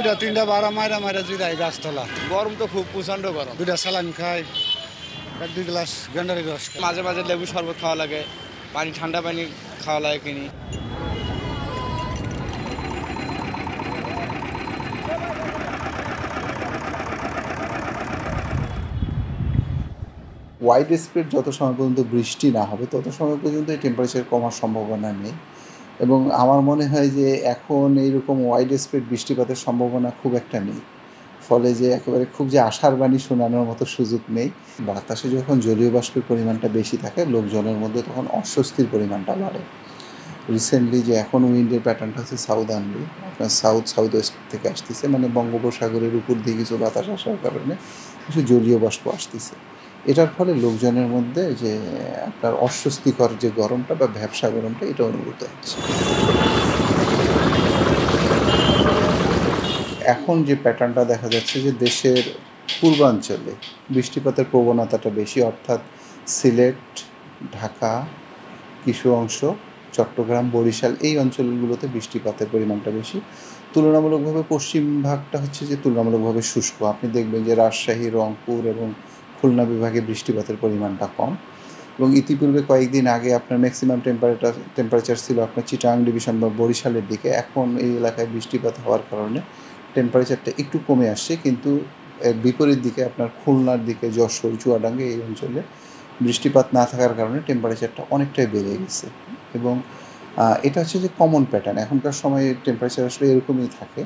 দুইটা তিনটা বারা মাইরা মাইরা জিরাই গাছতলা। গরম তো খুব প্রচন্ড গরম। দুইটা স্যালাইন খাই, 1-2 গ্লাস গেন্ডারি রস খাই। মাঝে মাঝে লেবু শরবত খাওয়া লাগে, পানি ঠান্ডা পানি খাওয়া লাগে কিনি। ওয়াইড স্প্রেড যত সময় পর্যন্ত বৃষ্টি না হবে তত সময় পর্যন্ত এই টেম্পারেচার কমার সম্ভাবনা নেই, এবং আমার মনে হয় যে এখন এইরকম ওয়াইড স্প্রেড বৃষ্টিপাতের সম্ভাবনা খুব একটা নেই। ফলে যে একেবারে খুব যে আশার বাণী শোনানোর মতো সুযোগ নেই। বাতাসে যখন জলীয় বাষ্পের পরিমাণটা বেশি থাকে লোকজনের মধ্যে তখন অস্বস্তির পরিমাণটা বাড়ে। রিসেন্টলি যে এখন উইন্ডের প্যাটার্নটা হচ্ছে সাউদার্নলি, আপনার সাউথ ওয়েস্ট থেকে আসতেছে, মানে বঙ্গোপসাগরের উপর দিয়ে কিছু বাতাস আসার কারণে কিছু জলীয় বাষ্প আসতেছে। এটার ফলে লোকজনের মধ্যে যে আপনার অস্বস্তিকর যে গরমটা বা ভ্যাপসা গরমটা এটা অনুভূত হচ্ছে। এখন যে প্যাটার্নটা দেখা যাচ্ছে যে দেশের পূর্বাঞ্চলে বৃষ্টিপাতের প্রবণতাটা বেশি, অর্থাৎ সিলেট, ঢাকা, কিছু অংশ, চট্টগ্রাম, বরিশাল এই অঞ্চলগুলোতে বৃষ্টিপাতের পরিমাণটা বেশি। তুলনামূলকভাবে পশ্চিম ভাগটা হচ্ছে যে তুলনামূলকভাবে শুষ্ক। আপনি দেখবেন যে রাজশাহী, রংপুর এবং খুলনা বিভাগে বৃষ্টিপাতের পরিমাণটা কম, এবং ইতিপূর্বে কয়েকদিন আগে আপনার ম্যাক্সিমাম টেম্পারেচার ছিল আপনার চিটাগাং ডিভিশন বা বরিশালের দিকে। এখন এই এলাকায় বৃষ্টিপাত হওয়ার কারণে টেম্পারেচারটা একটু কমে আসছে, কিন্তু এর বিপরীত দিকে আপনার খুলনার দিকে, যশোর, চুয়াডাঙ্গা এই অঞ্চলে বৃষ্টিপাত না থাকার কারণে টেম্পারেচারটা অনেকটাই বেড়ে গেছে। এবং এটা হচ্ছে যে কমন প্যাটার্ন, এখনকার সময়ে টেম্পারেচার আসলে এরকমই থাকে।